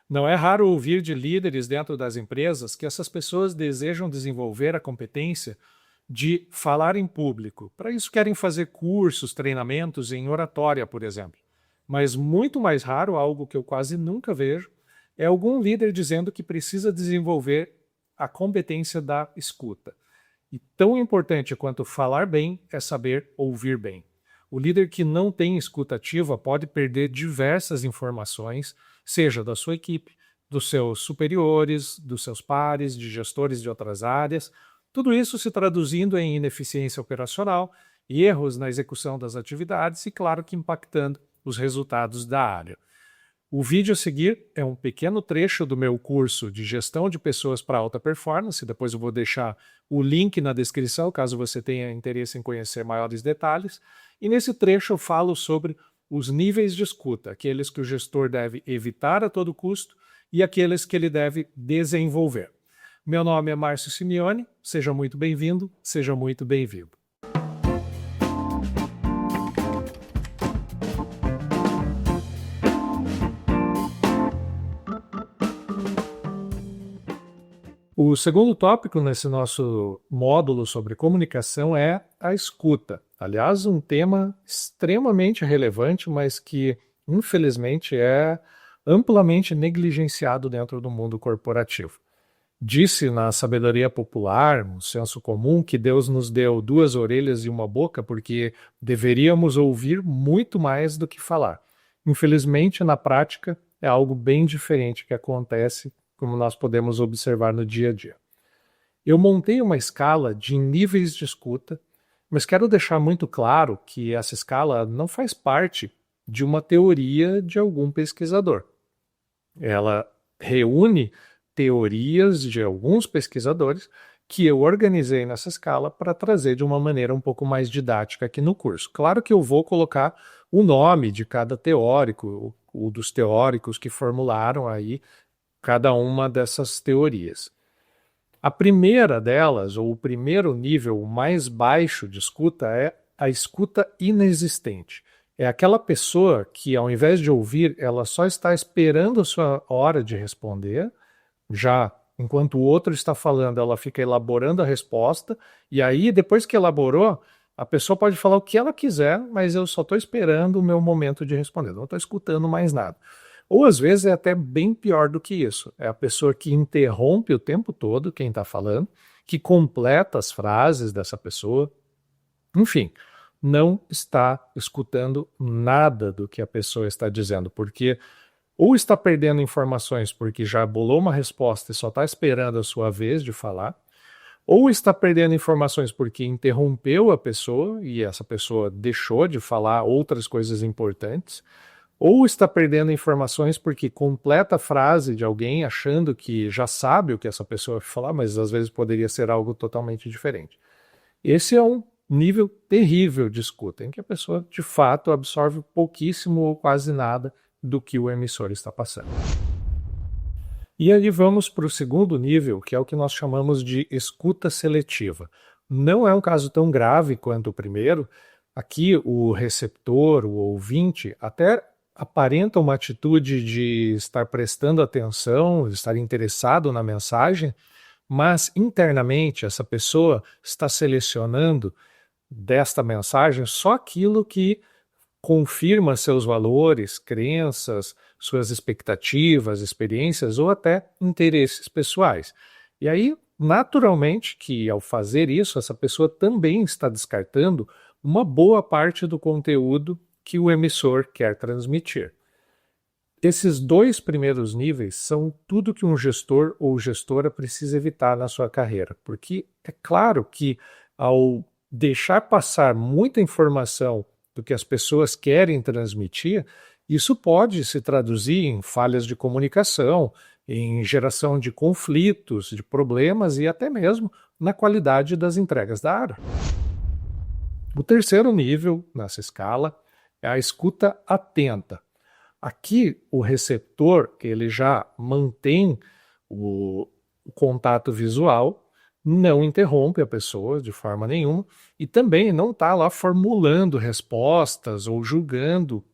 Não é raro ouvir de líderes dentro das empresas que essas pessoas desejam desenvolver a competência de falar em público. Para isso, querem fazer cursos, treinamentos em oratória, por exemplo. Mas muito mais raro, algo que eu quase nunca vejo, é algum líder dizendo que precisa desenvolver a competência da escuta. E tão importante quanto falar bem é saber ouvir bem. O líder que não tem escuta ativa pode perder diversas informações, seja da sua equipe, dos seus superiores, dos seus pares, de gestores de outras áreas, tudo isso se traduzindo em ineficiência operacional, erros na execução das atividades e, claro, que impactando os resultados da área. O vídeo a seguir é um pequeno trecho do meu curso de gestão de pessoas para alta performance. Depois eu vou deixar o link na descrição, caso você tenha interesse em conhecer maiores detalhes. E nesse trecho eu falo sobre os níveis de escuta, aqueles que o gestor deve evitar a todo custo e aqueles que ele deve desenvolver. Meu nome é Márcio Simeone, seja muito bem-vindo, seja muito bem-vindo. O segundo tópico nesse nosso módulo sobre comunicação é a escuta. Aliás, um tema extremamente relevante, mas que, infelizmente, é amplamente negligenciado dentro do mundo corporativo. Disse na sabedoria popular, no senso comum, que Deus nos deu 2 orelhas e 1 boca porque deveríamos ouvir muito mais do que falar. Infelizmente, na prática, é algo bem diferente que acontece, como nós podemos observar no dia a dia. Eu montei uma escala de níveis de escuta, mas quero deixar muito claro que essa escala não faz parte de uma teoria de algum pesquisador. Ela reúne teorias de alguns pesquisadores que eu organizei nessa escala para trazer de uma maneira um pouco mais didática aqui no curso. Claro que eu vou colocar o nome de cada teórico, ou dos teóricos que formularam aí cada uma dessas teorias. A primeira delas, ou o primeiro nível mais baixo de escuta, é a escuta inexistente. É aquela pessoa que, ao invés de ouvir, ela só está esperando a sua hora de responder. Já enquanto o outro está falando, ela fica elaborando a resposta, e aí, depois que elaborou, a pessoa pode falar o que ela quiser, mas eu só estou esperando o meu momento de responder, não estou escutando mais nada. Ou às vezes é até bem pior do que isso. É a pessoa que interrompe o tempo todo quem está falando, que completa as frases dessa pessoa. Enfim, não está escutando nada do que a pessoa está dizendo, porque ou está perdendo informações porque já bolou uma resposta e só está esperando a sua vez de falar, ou está perdendo informações porque interrompeu a pessoa e essa pessoa deixou de falar outras coisas importantes, ou está perdendo informações porque completa a frase de alguém achando que já sabe o que essa pessoa vai falar, mas às vezes poderia ser algo totalmente diferente. Esse é um nível terrível de escuta, em que a pessoa de fato absorve pouquíssimo ou quase nada do que o emissor está passando. E aí vamos para o segundo nível, que é o que nós chamamos de escuta seletiva. Não é um caso tão grave quanto o primeiro. Aqui o receptor, o ouvinte, até aparenta uma atitude de estar prestando atenção, de estar interessado na mensagem, mas internamente essa pessoa está selecionando desta mensagem só aquilo que confirma seus valores, crenças, suas expectativas, experiências ou até interesses pessoais. E aí, naturalmente, que ao fazer isso, essa pessoa também está descartando uma boa parte do conteúdo que o emissor quer transmitir. Esses 2 primeiros níveis são tudo que um gestor ou gestora precisa evitar na sua carreira, porque é claro que ao deixar passar muita informação do que as pessoas querem transmitir, isso pode se traduzir em falhas de comunicação, em geração de conflitos, de problemas e até mesmo na qualidade das entregas da área. O terceiro nível nessa escala é a escuta atenta. Aqui o receptor, que ele já mantém o contato visual, não interrompe a pessoa de forma nenhuma e também não está lá formulando respostas ou julgando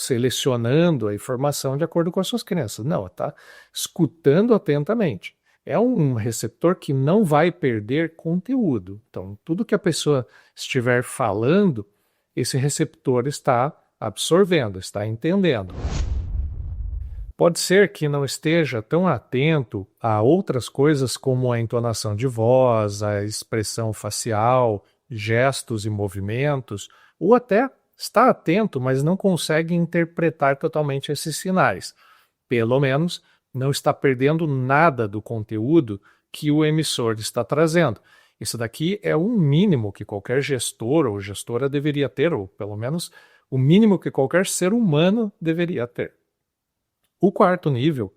selecionando a informação de acordo com as suas crenças. Não, está escutando atentamente. É um receptor que não vai perder conteúdo. Então, tudo que a pessoa estiver falando, esse receptor está absorvendo, está entendendo. Pode ser que não esteja tão atento a outras coisas como a entonação de voz, a expressão facial, gestos e movimentos, ou até está atento, mas não consegue interpretar totalmente esses sinais. Pelo menos não está perdendo nada do conteúdo que o emissor está trazendo. Isso daqui é o mínimo que qualquer gestor ou gestora deveria ter, ou pelo menos o mínimo que qualquer ser humano deveria ter. O quarto nível,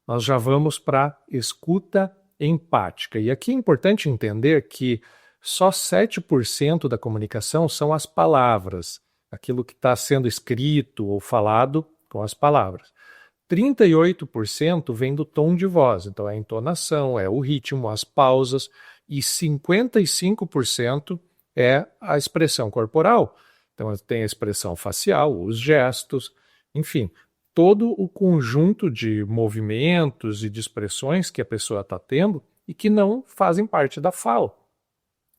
nós já vamos para a escuta empática. E aqui é importante entender que só 7% da comunicação são as palavras, aquilo que está sendo escrito ou falado com as palavras. 38% vem do tom de voz, então é a entonação, é o ritmo, as pausas, e 55% é a expressão corporal. Então tem a expressão facial, os gestos, enfim, todo o conjunto de movimentos e de expressões que a pessoa está tendo e que não fazem parte da fala.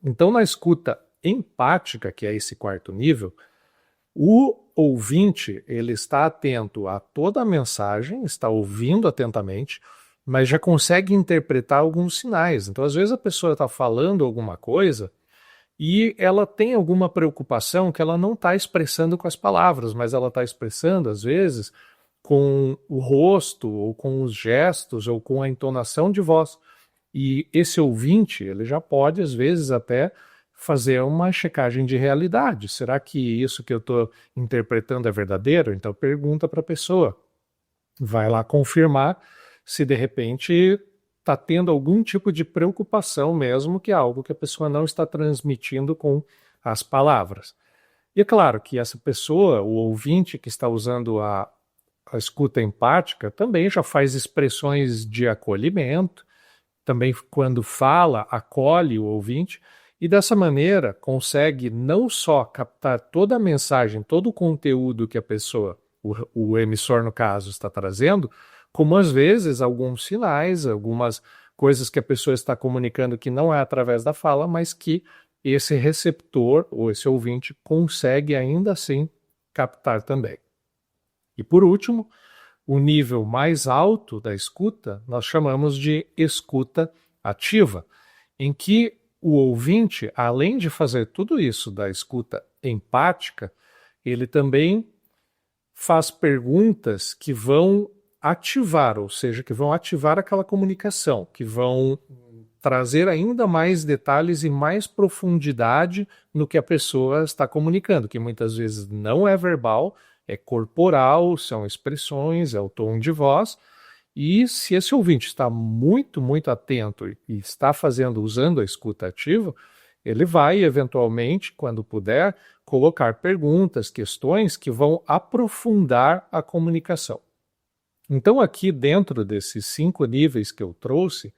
Então, na escuta empática, que é esse quarto nível, o ouvinte ele está atento a toda a mensagem, está ouvindo atentamente, mas já consegue interpretar alguns sinais. Então, às vezes a pessoa está falando alguma coisa e ela tem alguma preocupação que ela não está expressando com as palavras, mas ela está expressando, às vezes, com o rosto, ou com os gestos, ou com a entonação de voz. E esse ouvinte, ele já pode, às vezes, até fazer uma checagem de realidade. Será que isso que eu estou interpretando é verdadeiro? Então pergunta para a pessoa. Vai lá confirmar se de repente está tendo algum tipo de preocupação mesmo, que é algo que a pessoa não está transmitindo com as palavras. E é claro que essa pessoa, o ouvinte que está usando a escuta empática, também já faz expressões de acolhimento, também quando fala, acolhe o ouvinte, e dessa maneira consegue não só captar toda a mensagem, todo o conteúdo que a pessoa, o emissor no caso, está trazendo, como às vezes alguns sinais, algumas coisas que a pessoa está comunicando que não é através da fala, mas que esse receptor ou esse ouvinte consegue ainda assim captar também. E por último, o nível mais alto da escuta nós chamamos de escuta ativa, em que o ouvinte, além de fazer tudo isso da escuta empática, ele também faz perguntas que vão ativar, ou seja, que vão ativar aquela comunicação, que vão trazer ainda mais detalhes e mais profundidade no que a pessoa está comunicando, que muitas vezes não é verbal, é corporal, são expressões, é o tom de voz. E se esse ouvinte está muito, muito atento e está usando a escuta ativa, ele vai, eventualmente, quando puder, colocar perguntas, questões que vão aprofundar a comunicação. Então, aqui dentro desses 5 níveis que eu trouxe,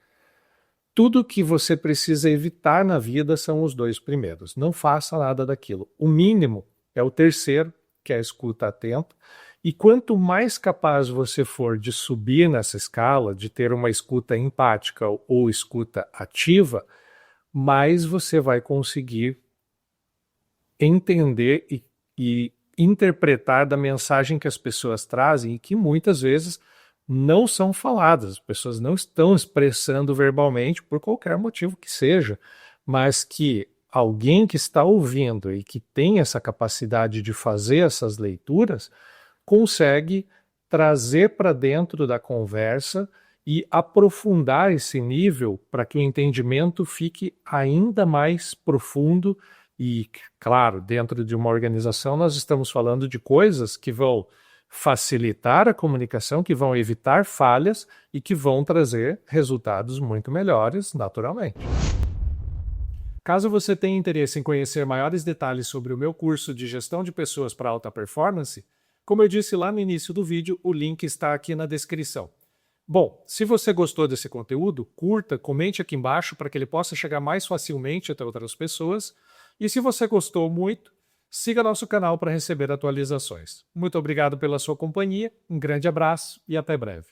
tudo que você precisa evitar na vida são os 2 primeiros. Não faça nada daquilo. O mínimo é o terceiro, que é a escuta atenta. E quanto mais capaz você for de subir nessa escala, de ter uma escuta empática ou escuta ativa, mais você vai conseguir entender e interpretar da mensagem que as pessoas trazem e que muitas vezes não são faladas. As pessoas não estão expressando verbalmente por qualquer motivo que seja, mas que alguém que está ouvindo e que tem essa capacidade de fazer essas leituras consegue trazer para dentro da conversa e aprofundar esse nível para que o entendimento fique ainda mais profundo e, claro, dentro de uma organização nós estamos falando de coisas que vão facilitar a comunicação, que vão evitar falhas e que vão trazer resultados muito melhores, naturalmente. Caso você tenha interesse em conhecer maiores detalhes sobre o meu curso de gestão de pessoas para alta performance, como eu disse lá no início do vídeo, o link está aqui na descrição. Bom, se você gostou desse conteúdo, curta, comente aqui embaixo para que ele possa chegar mais facilmente até outras pessoas. E se você gostou muito, Siga nosso canal para receber atualizações. Muito obrigado pela sua companhia, um grande abraço e até breve.